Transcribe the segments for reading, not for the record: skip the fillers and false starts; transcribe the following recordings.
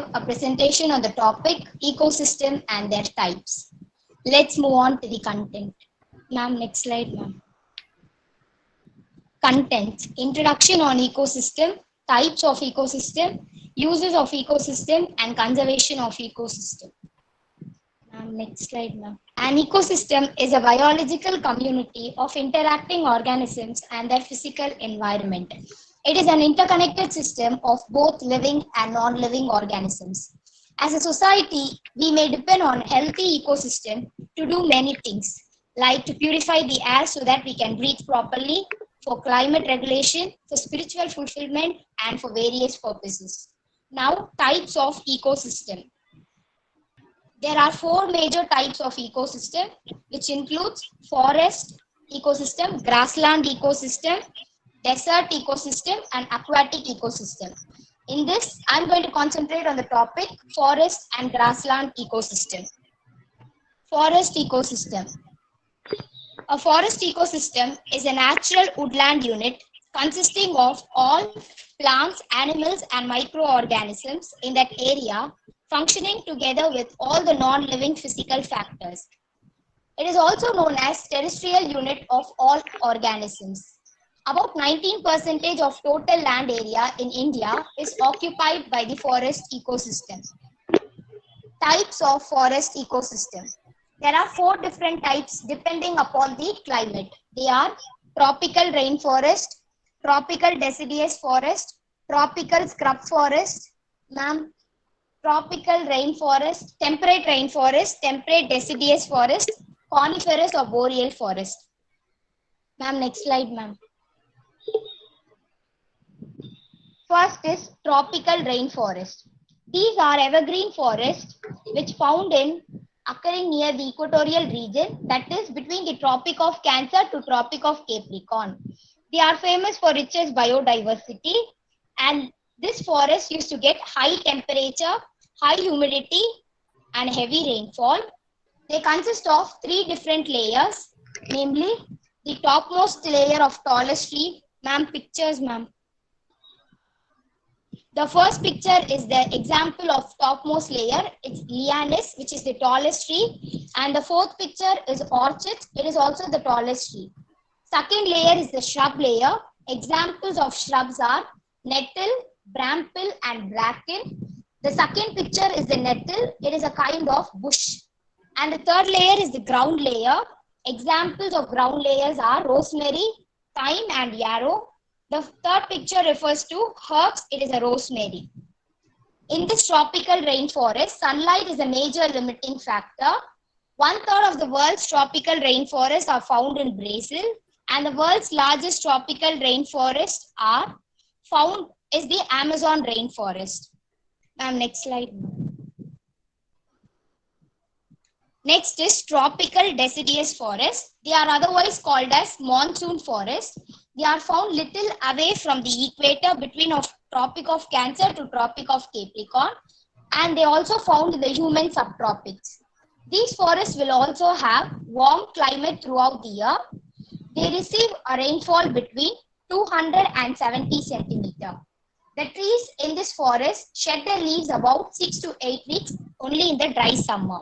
give a presentation on the topic ecosystem and their types. Let's move on to the content. Ma'am, next slide, ma'am. Content. Introduction on ecosystem, types of ecosystem, uses of ecosystem, and conservation of ecosystem. Ma'am, next slide, ma'am. An ecosystem is a biological community of interacting organisms and their physical environment. It is an interconnected system of both living and non-living organisms. As a society, we may depend on a healthy ecosystem to do many things, like to purify the air so that we can breathe properly, for climate regulation, for spiritual fulfillment, and for various purposes. Now, types of ecosystem. There are 4 major types of ecosystem, which includes forest ecosystem, grassland ecosystem, desert ecosystem, and aquatic ecosystem. In this, I'm going to concentrate on the topic forest and grassland ecosystem. Forest ecosystem. A forest ecosystem is a natural woodland unit consisting of all plants, animals, and microorganisms in that area functioning together with all the non-living physical factors. It is also known as terrestrial unit of all organisms. About 19% of total land area in India is occupied by the forest ecosystem. Types of forest ecosystem. There are 4 different types depending upon the climate. They are tropical rainforest, tropical deciduous forest, tropical scrub forest, tropical rainforest, temperate deciduous forest, coniferous or boreal forest. Ma'am, next slide, ma'am. First is tropical rainforest. These are evergreen forests which occurring near the equatorial region, that is between the Tropic of Cancer to Tropic of Capricorn. They are famous for richest biodiversity, and this forest used to get high temperature, high humidity, and heavy rainfall. They consist of 3 different layers, namely the topmost layer of tallest tree. Ma'am, pictures, ma'am. The first picture is the example of topmost layer. It's lianis, which is the tallest tree. And the 4th picture is orchid. It is also the tallest tree. Second layer is the shrub layer. Examples of shrubs are nettle, bramble, and bracken. The second picture is the nettle. It is a kind of bush. And the third layer is the ground layer. Examples of ground layers are rosemary, thyme, and yarrow. The third picture refers to herbs. It is a rosemary. In this tropical rainforest, sunlight is a major limiting factor. 1/3 of the world's tropical rainforests are found in Brazil, and the world's largest tropical rainforests is the Amazon rainforest. Ma'am, next slide. Next is tropical deciduous forest. They are otherwise called as monsoon forest. They are found little away from the equator between Tropic of Cancer to Tropic of Capricorn, and they also found in the human subtropics. These forests will also have warm climate throughout the year. They receive a rainfall between 270 centimeters. The trees in this forest shed their leaves about 6 to 8 weeks only in the dry summer.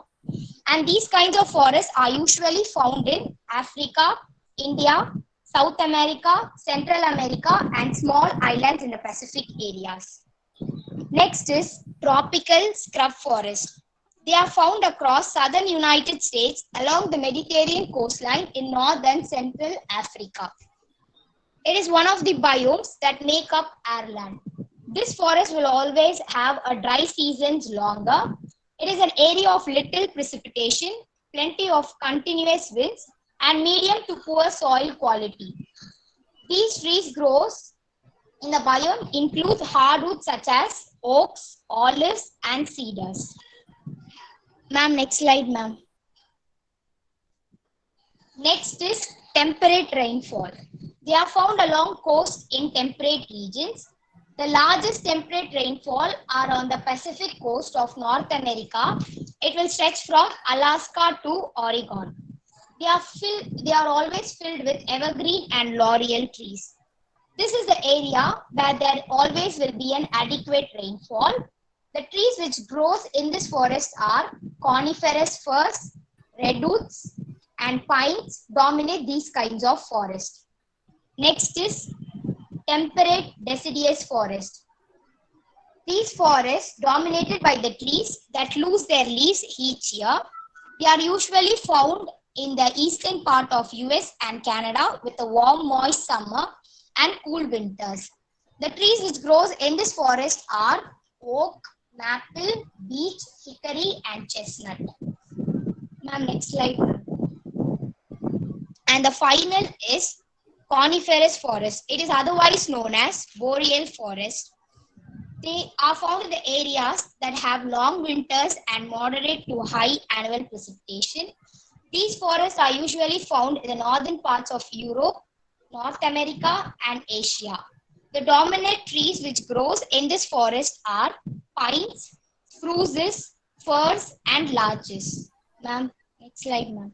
And these kinds of forests are usually found in Africa, India, South America, Central America, and small islands in the Pacific areas. Next is tropical scrub forest. They are found across southern United States along the Mediterranean coastline in north and central Africa. It is one of the biomes that make up Ireland. This forest will always have a dry seasons longer. It is an area of little precipitation, plenty of continuous winds, and medium to poor soil quality. These trees grow in the biome include hardwoods such as oaks, olives, and cedars. Ma'am, next slide, ma'am. Next is temperate rainfall. They are found along coast in temperate regions. The largest temperate rainfall are on the Pacific coast of North America. It will stretch from Alaska to Oregon. They are always filled with evergreen and laurel trees. This is the area where there always will be an adequate rainfall. The trees which grows in this forest are coniferous firs, redwoods, and pines dominate these kinds of forest. Next is temperate deciduous forest. These forests dominated by the trees that lose their leaves each year. They are usually found in the eastern part of US and Canada with a warm, moist summer and cool winters. The trees which grows in this forest are oak, maple, beech, hickory, and chestnut. Ma'am, next slide. And the final is coniferous forest. It is otherwise known as boreal forest. They are found in the areas that have long winters and moderate to high annual precipitation. These forests are usually found in the northern parts of Europe, North America, and Asia. The dominant trees which grows in this forest are pines, spruces, firs, and larches. Ma'am, next slide, ma'am.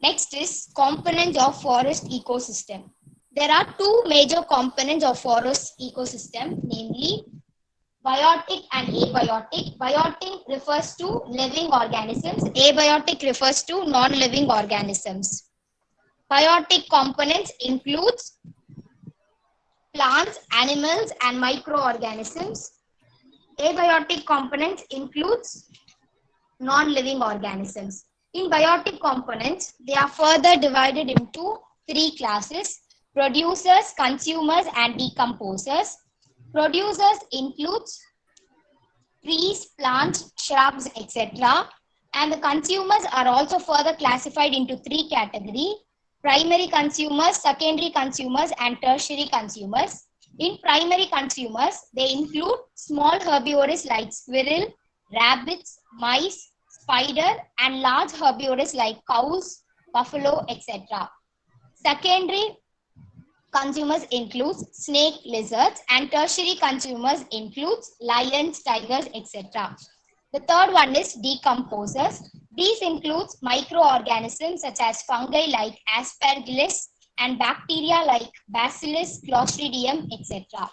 Next is components of forest ecosystem. There are two major components of forest ecosystem, namely biotic and abiotic. Biotic refers to living organisms. Abiotic refers to non-living organisms. Biotic components includes plants, animals, and microorganisms. Abiotic components includes non-living organisms. In biotic components, they are further divided into three classes: producers, consumers, and decomposers. Producers includes trees, plants, shrubs, etc. And the consumers are also further classified into three categories: primary consumers, secondary consumers, and tertiary consumers. In primary consumers, they include small herbivores like squirrel, rabbits, mice, spider, and large herbivores like cows, buffalo, etc. Secondary consumers includes snake, lizards, and tertiary consumers includes lions, tigers, etc. The third one is decomposers. These includes microorganisms such as fungi like aspergillus and bacteria like bacillus, clostridium, etc.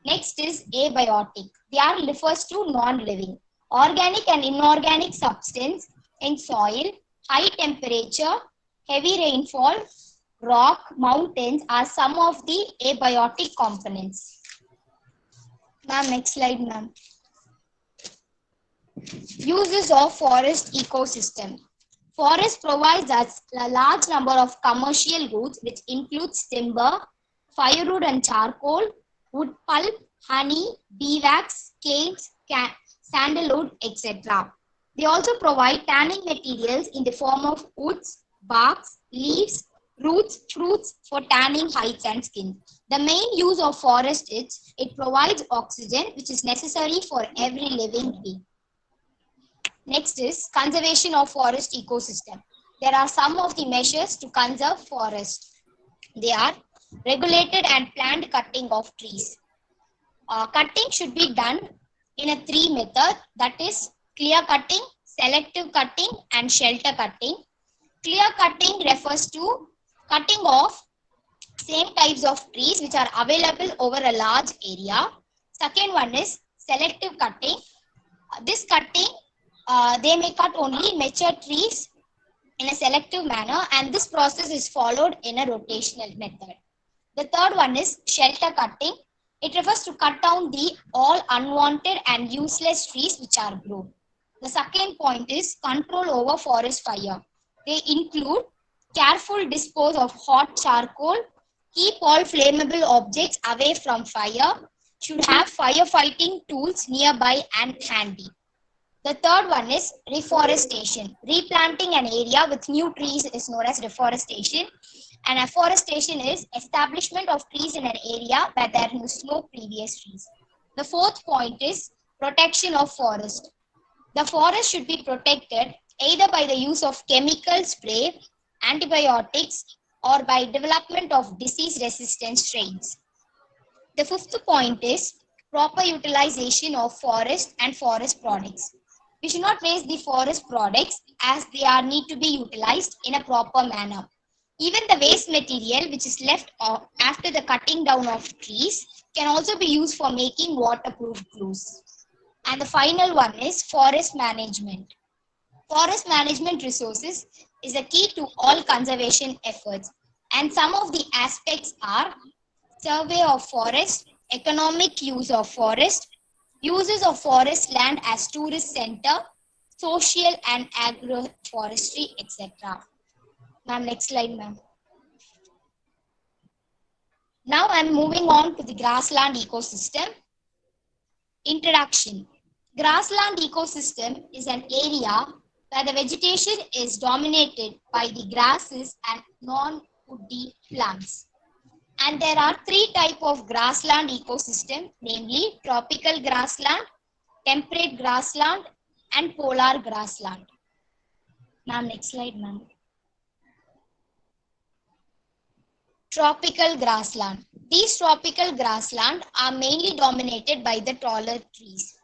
Next is abiotic. They are refers to non-living. Organic and inorganic substance in soil, high temperature, heavy rainfall, rock, mountains are some of the abiotic components. Ma'am, next slide, ma'am. Uses of forest ecosystem. Forest provides us a large number of commercial goods, which includes timber, firewood and charcoal, wood pulp, honey, beeswax, canes, sandalwood, etc. They also provide tanning materials in the form of woods, barks, leaves, roots, fruits for tanning hides and skin. The main use of forest is it provides oxygen, which is necessary for every living being. Next is conservation of forest ecosystem. There are some of the measures to conserve forest. They are regulated and planned cutting of trees. Cutting should be done in a three method, that is clear cutting, selective cutting, and shelter cutting. Clear cutting refers to cutting off same types of trees which are available over a large area. Second one is selective cutting. This cutting, they may cut only mature trees in a selective manner, and this process is followed in a rotational method. The third one is shelter cutting. It refers to cut down the all unwanted and useless trees which are grown. The second point is control over forest fire. They include careful dispose of hot charcoal, keep all flammable objects away from fire, should have firefighting tools nearby and handy. The third one is reforestation. Replanting an area with new trees is known as reforestation. And afforestation is establishment of trees in an area where there is no previous trees. The fourth point is protection of forest. The forest should be protected either by the use of chemical spray, antibiotics, or by development of disease-resistant strains. The fifth point is proper utilization of forest and forest products. We should not waste the forest products as they are need to be utilized in a proper manner. Even the waste material which is left after the cutting down of trees can also be used for making waterproof glues. And the final one is forest management. Forest management resources is a key to all conservation efforts. And some of the aspects are survey of forest, economic use of forest, uses of forest land as tourist center, social and agroforestry, etc. Ma'am, next slide, ma'am. Now I'm moving on to the grassland ecosystem. Introduction. Grassland ecosystem is an area where the vegetation is dominated by the grasses and non-woody plants. And there are three types of grassland ecosystem, namely tropical grassland, temperate grassland, and polar grassland. Ma'am, next slide, ma'am. Tropical grassland. These tropical grassland are mainly dominated by the taller trees.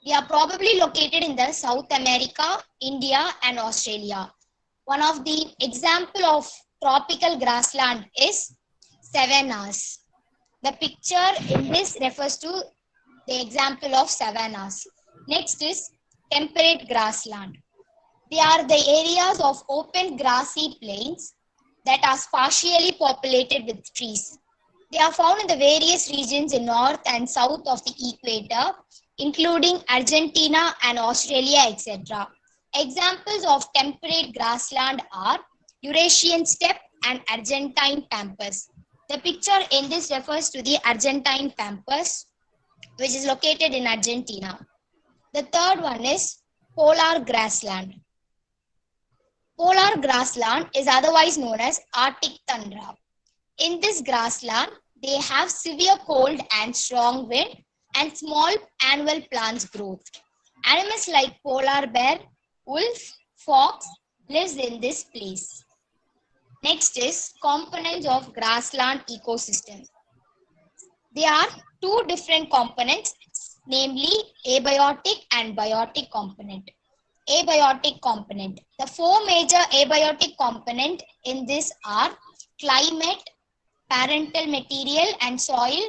They are probably located in the South America, India, and Australia. One of the example of tropical grassland is savannas. The picture in this refers to the example of savannas. Next is temperate grassland. They are the areas of open grassy plains that are partially populated with trees. They are found in the various regions in north and south of the equator, including Argentina and Australia, etc. Examples of temperate grassland are Eurasian steppe and Argentine pampas. The picture in this refers to the Argentine pampas, which is located in Argentina. The third one is polar grassland. Polar grassland is otherwise known as Arctic tundra. In this grassland, they have severe cold and strong wind and small annual plants growth. Animals like polar bear, wolf, fox lives in this place. Next is components of grassland ecosystem. There are two different components, namely abiotic and biotic component. Abiotic component. The four major abiotic components in this are climate, parental material and soil,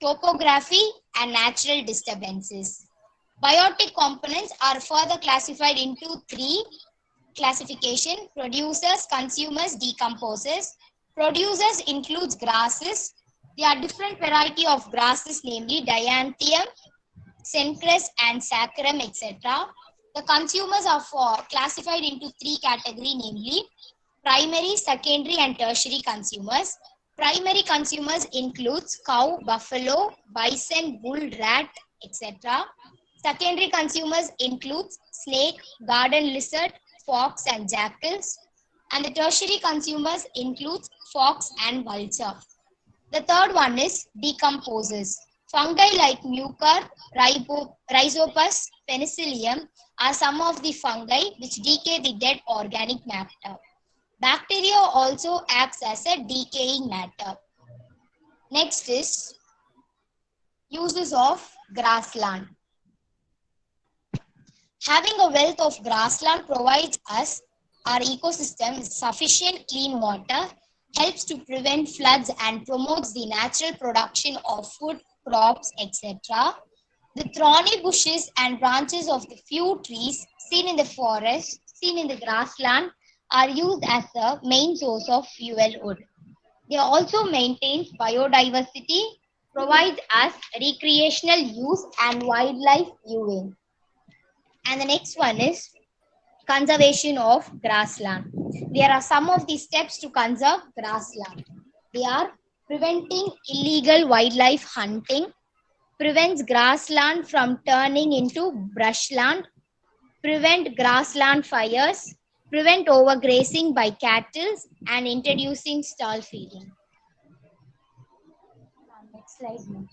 topography, and natural disturbances. Biotic components are further classified into three classifications: producers, consumers, decomposers. Producers includes grasses. There are different variety of grasses, namely Dianthus, Cenchrus, and Saccharum, etc. The consumers are classified into three categories, namely primary, secondary, and tertiary consumers. Primary consumers includes cow, buffalo, bison, bull, rat, etc. Secondary consumers includes snake, garden lizard, fox, and jackals. And the tertiary consumers includes fox and vulture. The third one is decomposers. Fungi like Mucor, Rhizopus, Penicillium are some of the fungi which decay the dead organic matter. Bacteria also acts as a decaying matter. Next is uses of grassland. Having a wealth of grassland provides us our ecosystem with sufficient clean water, helps to prevent floods and promotes the natural production of food, crops, etc. The thorny bushes and branches of the few trees seen in the forest, seen in the grassland, are used as a main source of fuel wood. They also maintain biodiversity, provides us recreational use and wildlife viewing. And the next one is conservation of grassland. There are some of the steps to conserve grassland. They are preventing illegal wildlife hunting, prevents grassland from turning into brushland, prevent grassland fires, prevent overgrazing by cattle, and introducing stall feeding. Next slide.